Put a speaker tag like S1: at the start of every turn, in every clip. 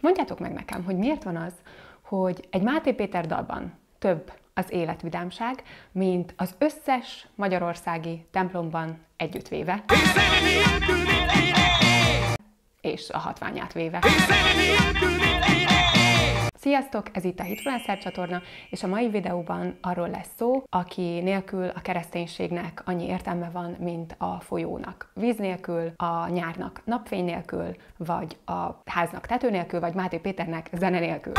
S1: Mondjátok meg nekem, hogy miért van az, hogy egy Máté Péter dalban több az életvidámság, mint az összes magyarországi templomban együttvéve, és a hatványát véve. Sziasztok! Ez itt a Hitfluencer csatorna, és a mai videóban arról lesz szó, aki nélkül a kereszténységnek annyi értelme van, mint a folyónak. Víz nélkül, a nyárnak napfény nélkül, vagy a háznak tető nélkül, vagy Máté Péternek zene nélkül.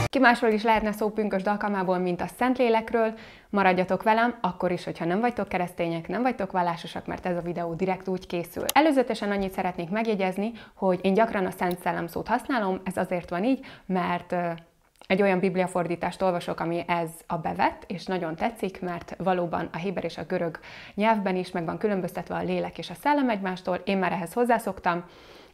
S1: Ki másról is lehetne szó pünkösd alkalmából, mint a Szentlélekről. Maradjatok velem, akkor is, hogyha nem vagytok keresztények, nem vagytok vallásosak, mert ez a videó direkt úgy készül. Előzetesen annyit szeretnék megjegyezni, hogy én gyakran a Szent Szellem szót használom, ez azért van így, mert egy olyan bibliafordítást olvasok, ami ez a bevett, és nagyon tetszik, mert valóban a héber és a görög nyelvben is meg van különböztetve a lélek és a szellem egymástól, én már ehhez hozzászoktam,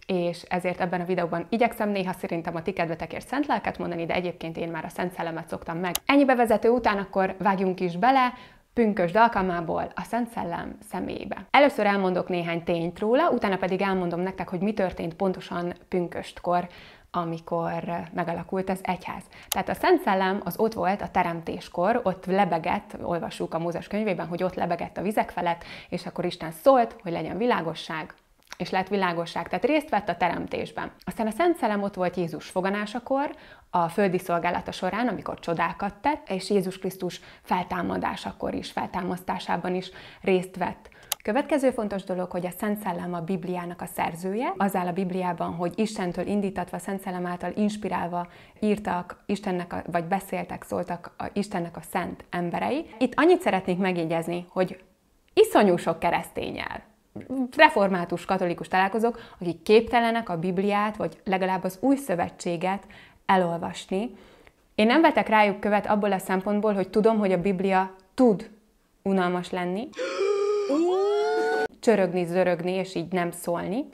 S1: és ezért ebben a videóban igyekszem néha szerintem a ti kedvetekért szent lelket mondani, de egyébként én már a Szent Szellemet szoktam meg. Ennyi bevezető után akkor vágjunk is bele, pünkösd alkalmából a Szent Szellem személyébe. Először elmondok néhány tényt róla, utána pedig elmondom nektek, hogy mi történt pontosan pünköstkor, amikor megalakult az egyház. Tehát a Szent Szellem az ott volt a teremtéskor, ott lebegett, olvassuk a Mózes könyvében, hogy ott lebegett a vizek felett, és akkor Isten szólt, hogy legyen világosság, és lett világosság, tehát részt vett a teremtésben. Aztán a Szent Szellem ott volt Jézus foganásakor, a földi szolgálata során, amikor csodákat tett, és Jézus Krisztus feltámadásakor is, feltámasztásában is részt vett. Következő fontos dolog, hogy a Szent Szellem a Bibliának a szerzője. Az áll a Bibliában, hogy Istentől indítatva, Szent Szellem által inspirálva írtak Istennek, vagy beszéltek, szóltak Istennek a szent emberei. Itt annyit szeretnék megjegyezni, hogy iszonyú sok kereszténnyel, református katolikus találkozók, akik képtelenek a Bibliát, vagy legalább az Új Szövetséget elolvasni. Én nem vetek rájuk követ abból a szempontból, hogy tudom, hogy a Biblia tud unalmas lenni, csörögni, zörögni, és így nem szólni.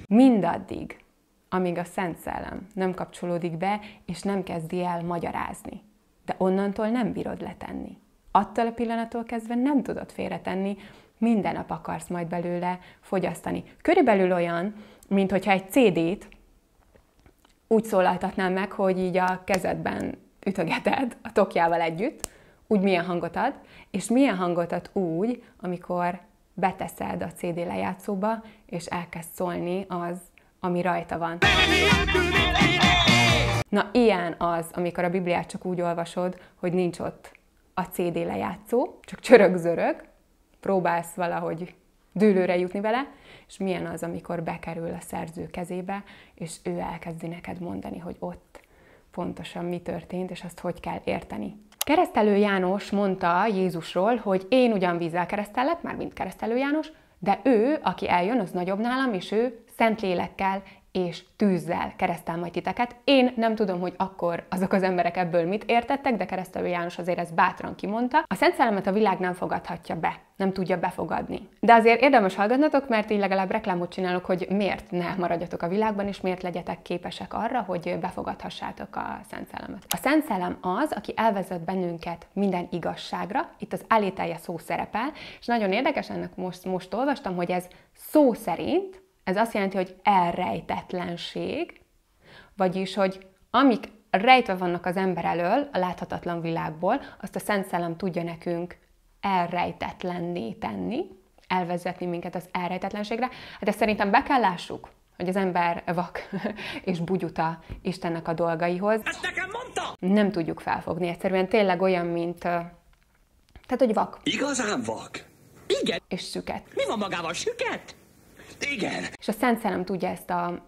S1: Mindaddig, amíg a Szent Szellem nem kapcsolódik be, és nem kezdi el magyarázni. De onnantól nem bírod letenni. Attól a pillanattól kezdve nem tudod félretenni, minden nap akarsz majd belőle fogyasztani. Körülbelül olyan, mint hogyha egy CD-t úgy szólaltatnám meg, hogy így a kezedben ütögeted a tokjával együtt, úgy milyen hangot ad, és milyen hangot ad úgy, amikor beteszed a CD lejátszóba, és elkezd szólni az, ami rajta van. Na, ilyen az, amikor a Bibliát csak úgy olvasod, hogy nincs ott a CD lejátszó, csak csörög-zörög, próbálsz valahogy dűlőre jutni vele, és milyen az, amikor bekerül a szerző kezébe, és ő elkezdi neked mondani, hogy ott pontosan mi történt, és azt hogy kell érteni. Keresztelő János mondta Jézusról, hogy én ugyan vízzel keresztellek, mármint Keresztelő János, de ő, aki eljön, az nagyobb nálam, és ő Szentlélekkel és tűzzel keresztel majd titeket. Én nem tudom, hogy akkor azok az emberek ebből mit értettek, de Keresztelő János azért ezt bátran kimondta. A Szent Szellemet a világ nem fogadhatja be, nem tudja befogadni. De azért érdemes hallgatnotok, mert így legalább reklámot csinálok, hogy miért ne maradjatok a világban, és miért legyetek képesek arra, hogy befogadhassátok a Szent Szellemet. A Szent Szellem az, aki elvezet bennünket minden igazságra, itt az alételje szó szerepel, és nagyon érdekes, ennek most olvastam, hogy ez szó szerint, ez azt jelenti, hogy elrejtetlenség, vagyis, hogy amik rejtve vannak az ember elől, a láthatatlan világból, azt a Szent Szellem tudja nekünk elrejtetlenné tenni, elvezetni minket az elrejtetlenségre. Hát ezt szerintem be kell lássuk, hogy az ember vak és bugyuta Istennek a dolgaihoz.
S2: Ezt nekem mondta!
S1: Nem tudjuk felfogni, egyszerűen tényleg olyan, mint... Tehát, hogy vak.
S2: Igazán vak? Igen.
S1: És süket.
S2: Mi van magával, süket? Igen.
S1: És a Szent Szellem tudja ezt a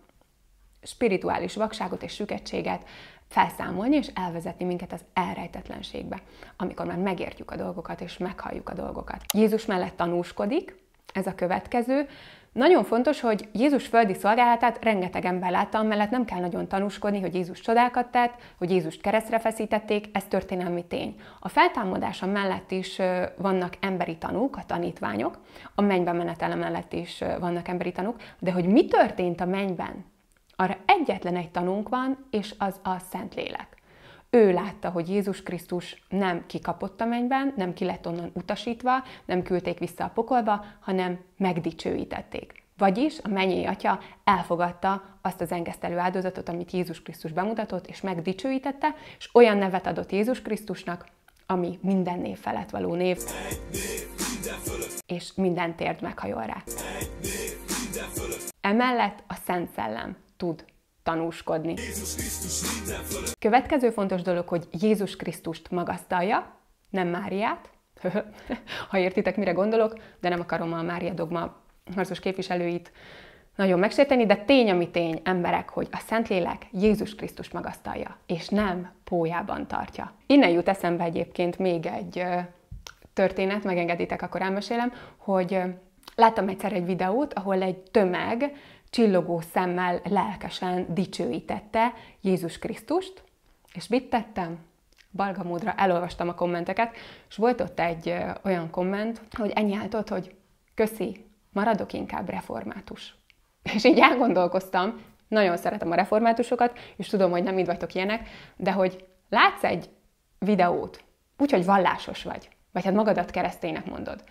S1: spirituális vakságot és süketséget felszámolni, és elvezetni minket az elrejtetlenségbe, amikor már megértjük a dolgokat, és meghalljuk a dolgokat. Jézus mellett tanúskodik, ez a következő. Nagyon fontos, hogy Jézus földi szolgálatát rengeteg ember látta, amellett nem kell nagyon tanúskodni, hogy Jézus csodákat tett, hogy Jézust keresztre feszítették, ez történelmi tény. A feltámadása mellett is vannak emberi tanúk, a tanítványok, a mennybe menetele mellett is vannak emberi tanúk, de hogy mi történt a mennyben, arra egyetlen egy tanúnk van, és az a Szentlélek. Ő látta, hogy Jézus Krisztus nem kikapott a mennyben, nem ki lett onnan utasítva, nem küldték vissza a pokolba, hanem megdicsőítették. Vagyis a mennyei Atya elfogadta azt az engesztelő áldozatot, amit Jézus Krisztus bemutatott, és megdicsőítette, és olyan nevet adott Jézus Krisztusnak, ami minden név felett való név, és minden térd meghajol rá. Emellett a Szent Szellem tud tanúskodni. Következő fontos dolog, hogy Jézus Krisztust magasztalja, nem Máriát. Ha értitek, mire gondolok, de nem akarom a Mária dogma harcos képviselőit nagyon megsérteni, de tény, ami tény, emberek, hogy a Szentlélek Jézus Krisztust magasztalja, és nem pólyában tartja. Innen jut eszembe egyébként még egy történet, megengeditek, akkor elmesélem, hogy láttam egyszer egy videót, ahol egy tömeg csillogó szemmel lelkesen dicsőítette Jézus Krisztust, és mit tettem? Balgamódra elolvastam a kommenteket, és volt ott egy olyan komment, hogy ennyi állt ott, hogy köszi, maradok inkább református. És így elgondolkoztam, nagyon szeretem a reformátusokat, és tudom, hogy nem mind vagytok ilyenek, de hogy látsz egy videót, úgyhogy vallásos vagy hát magadat kereszténynek mondod,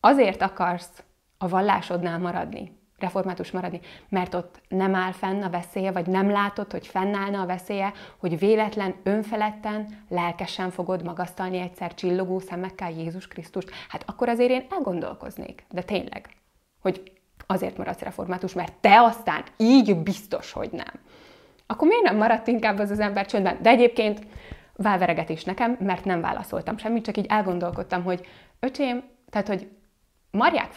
S1: azért akarsz a vallásodnál maradni, református maradni, mert ott nem áll fenn a veszélye, vagy nem látod, hogy fennállna a veszélye, hogy véletlen, önfeledten, lelkesen fogod magasztalni egyszer csillogó szemekkel Jézus Krisztust, hát akkor azért én elgondolkoznék, de tényleg, hogy azért maradsz református, mert te aztán így biztos, hogy nem. Akkor miért nem maradt inkább az ember csöndben? De egyébként válveregetés nekem, mert nem válaszoltam semmit, csak így elgondolkodtam, hogy öcsém, tehát, hogy marják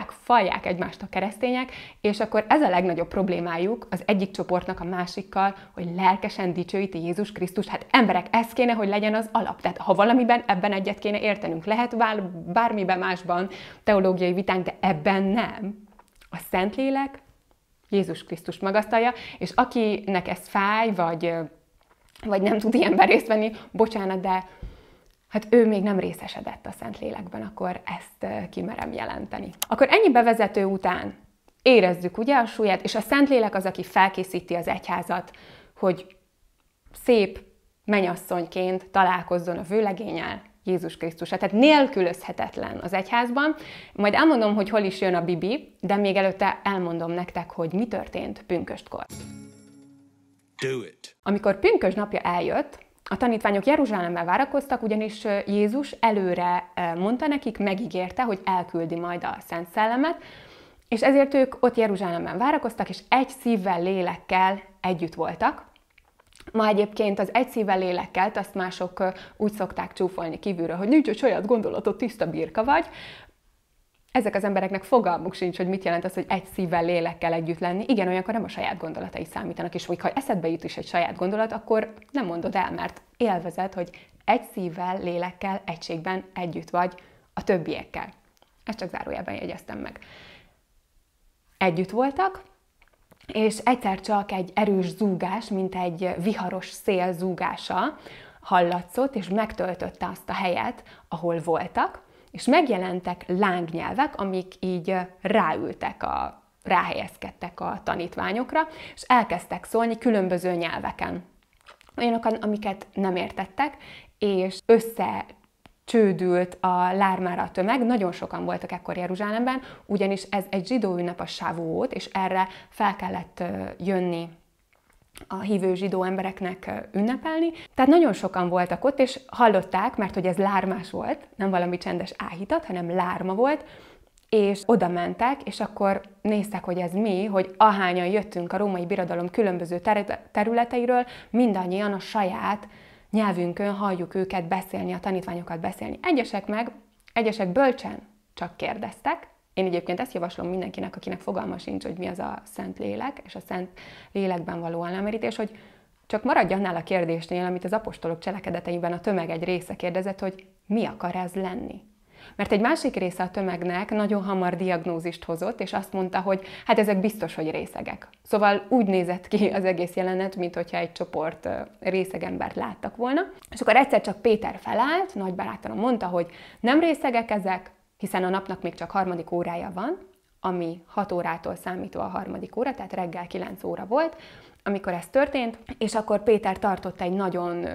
S1: falják egymást a keresztények, és akkor ez a legnagyobb problémájuk az egyik csoportnak a másikkal, hogy lelkesen dicsőíti Jézus Krisztust. Hát emberek, ez kéne, hogy legyen az alap. Tehát ha valamiben, ebben egyet kéne értenünk. Lehet bármiben másban teológiai vitánk, de ebben nem. A Szentlélek Jézus Krisztust magasztalja, és akinek ez fáj, vagy nem tud ilyenben részt venni, bocsánat, de hát ő még nem részesedett a Szentlélekben, akkor ezt kimerem jelenteni. Akkor ennyi bevezető után érezzük ugye a súlyát, és a Szentlélek az, aki felkészíti az egyházat, hogy szép mennyasszonyként találkozzon a vőlegénnyel, Jézus Krisztus. Tehát nélkülözhetetlen az egyházban. Majd elmondom, hogy hol is jön a Bibi, de még előtte elmondom nektek, hogy mi történt pünköstkor.
S2: Do it.
S1: Amikor pünkösd napja eljött, a tanítványok Jeruzsálemben várakoztak, ugyanis Jézus előre mondta nekik, megígérte, hogy elküldi majd a Szent Szellemet, és ezért ők ott Jeruzsálemben várakoztak, és egy szívvel, lélekkel együtt voltak. Ma egyébként az egy szívvel, lélekkel, azt mások úgy szokták csúfolni kívülről, hogy nincs egy saját gondolatot, tiszta birka vagy. Ezek az embereknek fogalmuk sincs, hogy mit jelent az, hogy egy szívvel, lélekkel együtt lenni. Igen, olyankor nem a saját gondolatai számítanak, és ha eszedbe jut is egy saját gondolat, akkor nem mondod el, mert élvezed, hogy egy szívvel, lélekkel, egységben együtt vagy a többiekkel. Ezt csak zárójelben jegyeztem meg. Együtt voltak, és egyszer csak egy erős zúgás, mint egy viharos szél zúgása hallatszott, és megtöltötte azt a helyet, ahol voltak, és megjelentek lángnyelvek, amik így ráhelyezkedtek a tanítványokra, és elkezdtek szólni különböző nyelveken. Olyanokat, amiket nem értettek, és összecsődült a lármára a tömeg. Nagyon sokan voltak ekkor Jeruzsálemben, ugyanis ez egy zsidó ünnep, a Sávuót, és erre fel kellett jönni a hívő zsidó embereknek ünnepelni. Tehát nagyon sokan voltak ott, és hallották, mert hogy ez lármás volt, nem valami csendes áhítat, hanem lárma volt, és oda mentek, és akkor néztek, hogy ez mi, hogy ahányan jöttünk a római birodalom különböző területeiről, mindannyian a saját nyelvünkön halljuk őket beszélni, a tanítványokat beszélni. Egyesek bölcsen csak kérdeztek. Én egyébként ezt javaslom mindenkinek, akinek fogalma sincs, hogy mi az a Szent Lélek, és a Szent Lélekben való elmerítés, hogy csak maradj annál a kérdésnél, amit az apostolok cselekedeteiben a tömeg egy része kérdezett, hogy mi akar ez lenni. Mert egy másik része a tömegnek nagyon hamar diagnózist hozott, és azt mondta, hogy hát ezek biztos, hogy részegek. Szóval úgy nézett ki az egész jelenet, mintha egy csoport részegembert láttak volna. És akkor egyszer csak Péter felállt, nagy barátanom mondta, hogy nem részegek ezek, hiszen a napnak még csak 3. órája van, ami 6 órától számítva a 3. óra, tehát reggel 9 óra volt, amikor ez történt, és akkor Péter tartott egy nagyon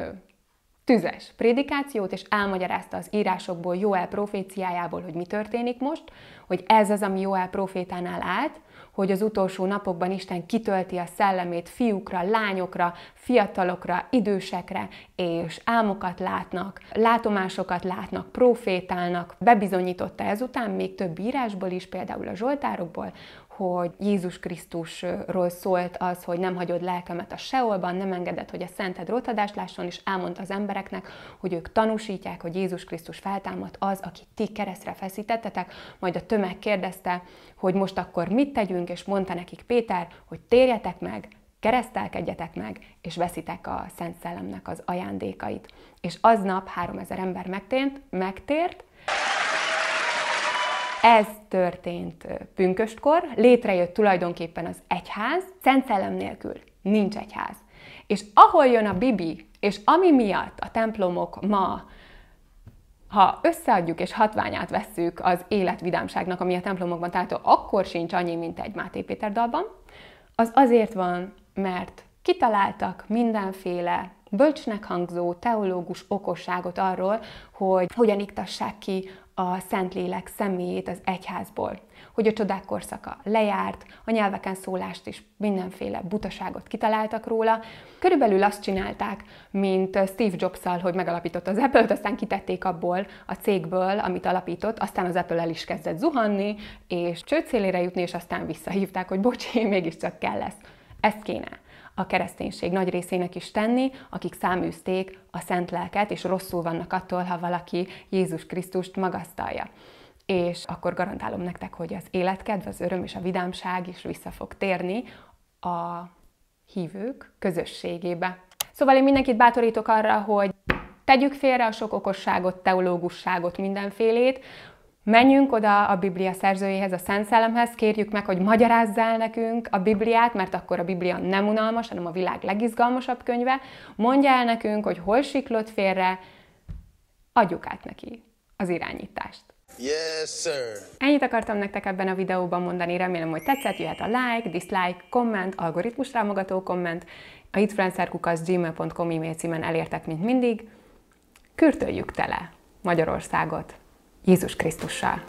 S1: tüzes prédikációt, és elmagyarázta az írásokból, Jóel proféciájából, hogy mi történik most, hogy ez az, ami Jóel profétánál állt, hogy az utolsó napokban Isten kitölti a szellemét fiúkra, lányokra, fiatalokra, idősekre, és álmokat látnak, látomásokat látnak, profétálnak. Bebizonyította ezután még több írásból is, például a Zsoltárokból, hogy Jézus Krisztusról szólt az, hogy nem hagyod lelkemet a Seolban, nem engedett, hogy a szented rottadást lásson, és elmondta az embereknek, hogy ők tanúsítják, hogy Jézus Krisztus feltámadt az, akit ti keresztre feszítettetek. Majd a tömeg kérdezte, hogy most akkor mit tegyünk, és mondta nekik Péter, hogy térjetek meg, keresztelkedjetek meg, és veszitek a Szent Szellemnek az ajándékait. És aznap 3000 ember megtért. Ez történt pünköstkor, létrejött tulajdonképpen az egyház, Szent Szellem nélkül nincs egyház. És ahol jön a Bibi, és ami miatt a templomok ma, ha összeadjuk és hatványát vesszük az életvidámságnak, ami a templomokban található, akkor sincs annyi, mint egy Máté Péter dalban, az azért van, mert kitaláltak mindenféle bölcsnek hangzó teológus okosságot arról, hogy hogyan iktassák ki a Szentlélek személyét az egyházból, hogy a csodák korszaka lejárt, a nyelveken szólást is mindenféle butaságot kitaláltak róla. Körülbelül azt csinálták, mint Steve Jobs-szal, hogy megalapította az Apple-t, aztán kitették abból a cégből, amit alapított, aztán az Apple el is kezdett zuhanni, és csődszélére jutni, és aztán visszahívták, hogy bocsi, mégiscsak kell lesz. Ezt kéne a kereszténység nagy részének is tenni, akik száműzték a szent lelket, és rosszul vannak attól, ha valaki Jézus Krisztust magasztalja. És akkor garantálom nektek, hogy az életkedv, az öröm és a vidámság is vissza fog térni a hívők közösségébe. Szóval én mindenkit bátorítok arra, hogy tegyük félre a sok okosságot, teológusságot, mindenfélét, menjünk oda a Biblia szerzőjéhez, a Szent Szellemhez, kérjük meg, hogy magyarázza el nekünk a Bibliát, mert akkor a Biblia nem unalmas, hanem a világ legizgalmasabb könyve. Mondja el nekünk, hogy hol siklott félre, adjuk át neki az irányítást.
S2: Yes, sir.
S1: Ennyit akartam nektek ebben a videóban mondani, remélem, hogy tetszett, jöhet a like, dislike, komment, algoritmus támogató komment, a hitfluencer@gmail.com e-mail címen elértek, mint mindig. Kürtöljük tele Magyarországot Jézus Krisztussal.